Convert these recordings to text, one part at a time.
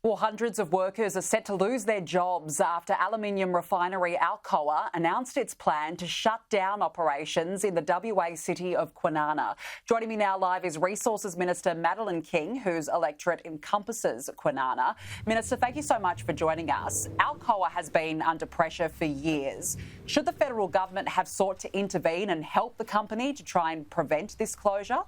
Well, hundreds of workers are set to lose their jobs after aluminium refinery Alcoa announced its plan to shut down operations in the WA city of Kwinana. Joining me now live is Resources Minister Madeleine King, whose electorate encompasses Kwinana. Minister, thank you so much for joining us. Alcoa has been under pressure for years. Should the federal government have sought to intervene and help the company to try and prevent this closure?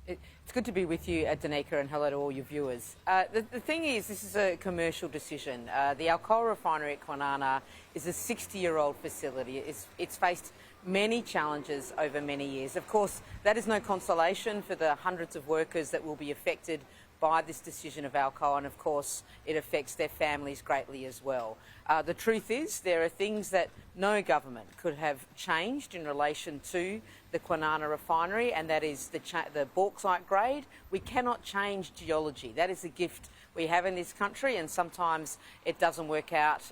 It's good to be with you, Danica, and hello to all your viewers. The thing is, this is a commercial decision. The Alcoa refinery at Kwinana is a 60-year-old facility. It's faced many challenges over many years. Of course, that is no consolation for the hundreds of workers that will be affected by this decision of Alcoa, and of course it affects their families greatly as well. The truth is, there are things that no government could have changed in relation to the Kwinana refinery, and that is the bauxite grade. We cannot change geology. That is a gift we have in this country, and sometimes it doesn't work out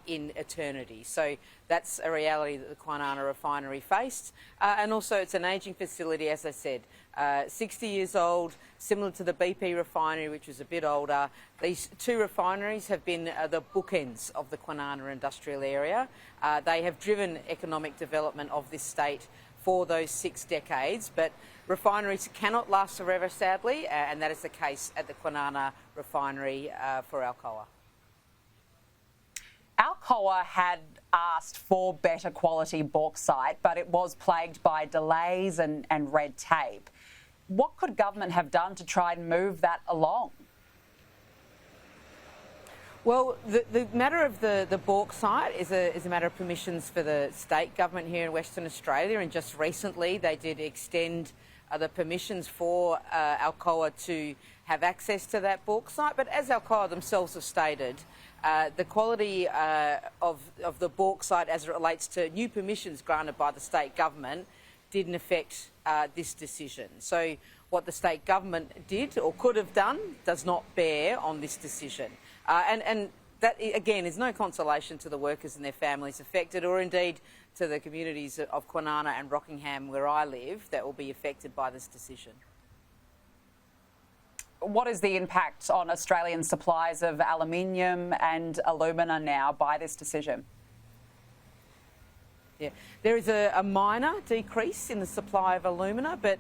in eternity. So that's a reality that the Kwinana refinery faced. And also it's an ageing facility, as I said, 60 years old, similar to the BP refinery, which was a bit older. These two refineries have been the bookends of the Kwinana industrial area. They have driven economic development of this state for those 6 decades, but refineries cannot last forever, sadly, and that is the case at the Kwinana refinery for Alcoa. Alcoa had asked for better quality bauxite, but it was plagued by delays and red tape. What could government have done to try and move that along? Well, the matter of the bauxite is a matter of permissions for the state government here in Western Australia, and just recently they did extend the permissions for Alcoa to have access to that bauxite. But as Alcoa themselves have stated, the quality of the bauxite as it relates to new permissions granted by the state government didn't affect this decision. So what the state government did or could have done does not bear on this decision. And that, again, is no consolation to the workers and their families affected, or indeed to the communities of Kwinana and Rockingham, where I live, that will be affected by this decision. What is the impact on Australian supplies of aluminium and alumina now by this decision? Yeah, there is a minor decrease in the supply of alumina, but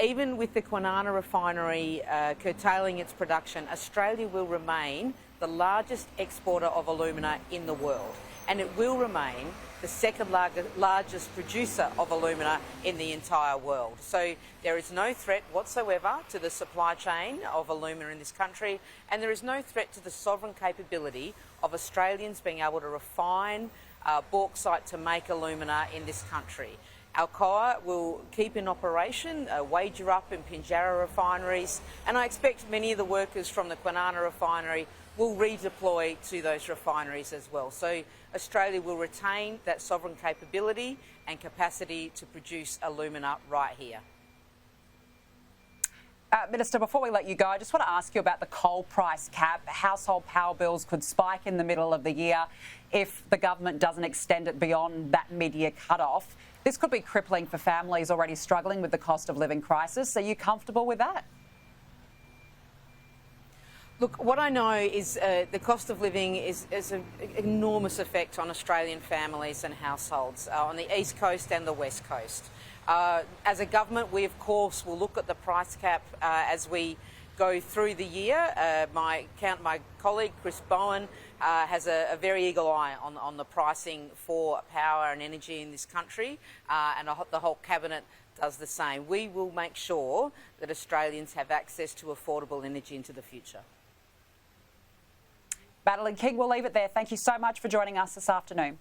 even with the Kwinana refinery curtailing its production, Australia will remain the largest exporter of alumina in the world, and it will remain the second largest producer of alumina in the entire world. So there is no threat whatsoever to the supply chain of alumina in this country, and there is no threat to the sovereign capability of Australians being able to refine bauxite to make alumina in this country. Alcoa will keep in operation Wagerup and Pinjarra refineries, and I expect many of the workers from the Kwinana refinery will redeploy to those refineries as well. So Australia will retain that sovereign capability and capacity to produce alumina right here. Minister, before we let you go, I just want to ask you about the coal price cap. Household power bills could spike in the middle of the year if the government doesn't extend it beyond that mid-year cut-off. This could be crippling for families already struggling with the cost of living crisis. Are you comfortable with that? Look, what I know is the cost of living is an enormous effect on Australian families and households on the East Coast and the West Coast. As a government, we of course will look at the price cap as we go through the year. My colleague Chris Bowen has a very eagle eye on the pricing for power and energy in this country, and the whole cabinet does the same. We will make sure that Australians have access to affordable energy into the future. Madeleine King, we'll leave it there. Thank you so much for joining us this afternoon.